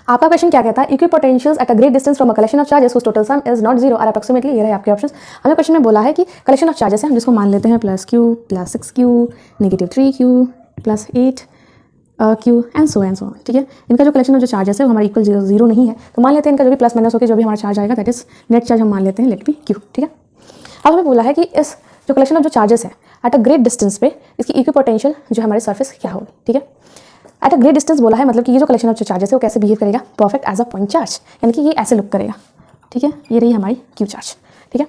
आपका क्वेश्चन क्या कहता है, equipotentials at a great distance from a collection of charges whose total sum is not zero are approximately, ये रहे आपके ऑप्शंस। हमें क्वेश्चन में बोला है कि कलेक्शन ऑफ चार्जेस है, हम जिसको मान लेते हैं +q +6q -3q +8 q and so ठीक है। इनका जो कलेक्शन ऑफ जो चार्जेस है वो हमारा इक्वल जीरो नहीं है, तो मान लेते हैं इनका जो भी प्लस माइनस होकर जो भी हमारा चार्ज आएगा दैट इज नेट चार्ज हम मान लेते हैं लेट बी q, ठीक है। अब हमें बोला है कि इस जो कलेक्शन ऑफ जो चार्जेस है एट अ ग्रेट डिस्टेंस पे इसकी इक्विपोटेंशियल जो हमारे सरफेस क्या होगी, ठीक है। एट अ ग्रेट डिस्टेंस बोला है, मतलब कि ये जो कलेक्शन ऑफ जो चार्जेस है वो कैसे बिहेव करेगा, perfect as a point charge, यानी कि ये ऐसे लुक करेगा, ठीक है। ये रही हमारी क्यू चार्ज, ठीक है।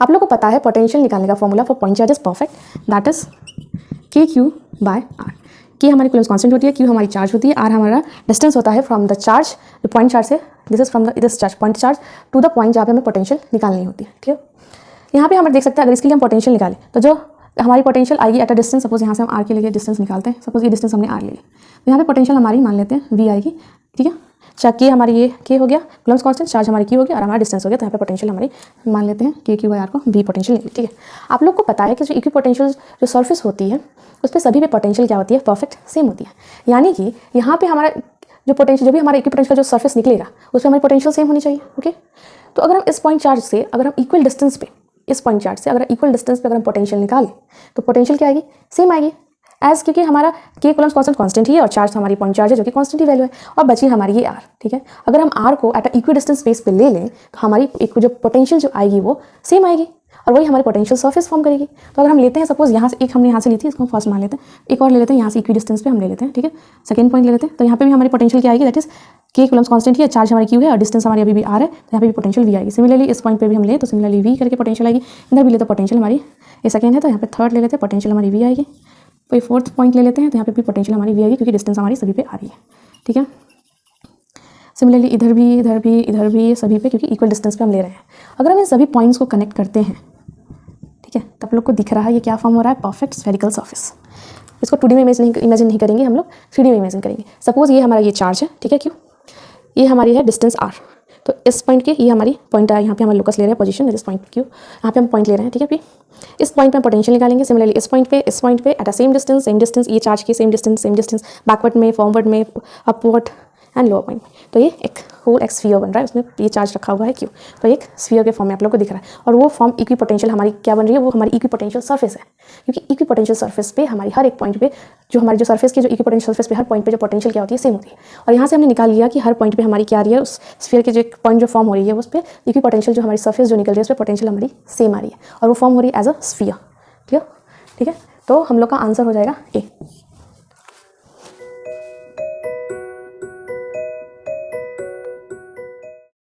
आप लोग को पता है पोटेंशियल निकालने का formula for point charge is perfect, that is KQ/R। के हमारी कूलम्स कांस्टेंट होती है, क्यू हमारी चार्ज होती है, आर हमारा डिस्टेंस होता है फ्रॉम द चार्ज, जो पॉइंट चार्ज से this is from this charge point charge to the point जहाँ पे हमें पोटेंशियल निकालनी होती है, ठीक है। यहाँ पे हम देख सकते हैं अगर इसके लिए हम पोटेंशियल निकालें तो जो हमारी पोटेंशियल आएगी एट अ डिस्टेंस, सपोज यहाँ से हम आर के लिए डिस्टेंस निकालते हैं, सपोज ये डिस्टेंस हमने आर ले लिया, तो यहाँ पे पोटेंशियल हमारी मान लेते हैं वी आएगी, ठीक है। चाहे के हमारी ये के हो गया, कूलम्स कांस्टेंट, चार्ज हमारी क्यू हो गया और हमारा डिस्टेंस हो गया, तो यहाँ पे पोटेंशियल हमारी मान लेते हैं KQ/R को वी पोटेंशियल लेंगे, ठीक है। आप लोग को पता है कि जो इक्विपोटेंशियल जो सरफेस होती है उस पर सभी पे पोटेंशियल क्या होती है, परफेक्ट सेम होती है, यानी कि यहाँ पे हमारा जो पोटेंशियल जो भी हमारा इक्विपोटेंशियल जो सरफेस निकलेगा उस पर हमारी पोटेंशियल सेम होनी चाहिए, ओके। तो अगर हम इस पॉइंट चार्ज से अगर हम इक्वल डिस्टेंस पे इस पॉइंट चार्ज से अगर इक्वल डिस्टेंस पे अगर हम पोटेंशियल निकालें तो पोटेंशियल क्या आएगी, सेम आएगी एज, क्योंकि हमारा के कूलम्स कांस्टेंट ही है और चार्ज हमारी पॉइंट चार्ज है जो कि कांस्टेंट ही वैल्यू है, और बची हमारी ये आर, ठीक है। अगर हम आर को at a equi distance space पे ले लें तो हमारी एक जो पोटेंशियल जो आएगी वो सेम आएगी और वही हमारी पोटेंशियल सरफेस फॉर्म करेगी। तो अगर हम लेते हैं सपोज यहाँ से एक हमने यहाँ से ली थी, इसको हम फर्स्ट मान लेते हैं, एक और ले लेते हैं यहाँ से इक्वी डिस्टेंस पे हम ले लेते हैं, ठीक है। सेकंड पॉइंट ले लेते हैं, तो यहाँ पे भी हमारी पोटेंशियल क्या आएगी, दैट इज के कूलम्स कांस्टेंट ही है, चार्ज हमारी क्यू है और डिस्टेंस हमारी अभी भी आर है, तो यहाँ पे भी पोटेंशियल वी आएगी। सिमिलरली इस पॉइंट पे भी हम ले तो सिमिलरली वी करके पोटेंशियल आएगी, इधर भी ले तो पोटेंशियल हमारी ये सेकंड है तो यहाँ पे थर्ड ले लेते हैं, पोटेंशियल हमारी वी आएगी। कोई फोर्थ पॉइंट ले लेते हैं तो यहाँ पे भी पोटेंशियल हमारी वी आएगी क्योंकि डिस्टेंस हमारी सभी पे आ रही है, ठीक है। सिमिलरली इधर भी इधर भी इधर भी सभी पे, क्योंकि इक्वल डिस्टेंस पे हम ले रहे हैं। अगर हम इन सभी पॉइंट्स को कनेक्ट करते हैं, ठीक है, तब लोग को दिख रहा है ये क्या फॉर्म हो रहा है, परफेक्ट स्फेरिकल सरफेस। इसको 2D में इमेजिन नहीं करेंगे हम लोग, 3D में इमेजिन करेंगे। सपोज ये हमारा ये चार्ज है, ठीक है, क्यों, ये हमारी है डिस्टेंस R, तो इस पॉइंट के ये हमारी पॉइंट है, यहाँ पे हम लोकस ले रहे हैं पोजीशन, इस पॉइंट क्यू, यहाँ पे हम पॉइंट ले रहे हैं, ठीक है। फिर इस पॉइंट पे हम पोटेंशियल निकालेंगे। सिमिलरली इस पॉइंट पे एट अ सेम डिस्टेंस ये चार्ज की सेम डिस्टेंस बैकवर्ड में, फॉरवर्ड में, अपवर्ड एंड लोअर पॉइंट में, तो ये एक होल एक स्फीयर बन रहा है, उसमें ये चार्ज रखा हुआ है क्यू, तो एक स्फीयर के फॉर्म में आप लोग को दिख रहा है। और वो फॉर्म इक्वी पोटेंशियल हमारी क्या बन रही है, वो हमारी इक्वी पोटेंशियल सरफेस है, क्योंकि इक्वी पोटेंशियल सरफेस पे हमारी हर एक पॉइंट पे जो हमारी जो सरफेस की जो इक्वी पोटेंशियल सरफेस पे हर पॉइंट पे जो पोटेंशियल क्या होती है, सेम होती है। और यहाँ से हमने निकाल लिया कि हर पॉइंट पे हमारी क्या आ रही है, उस स्फीयर के जो एक पॉइंट जो फॉर्म हो रही है उस पर इक्वी पोटेंशियल जो हमारी सरफेस जो निकल रही है उस पर पोटेंशियल हमारी सेम आ रही है और वो फॉर्म हो रही है एज अ स्फीयर, ठीक है। तो हम लोग का आंसर हो जाएगा ए।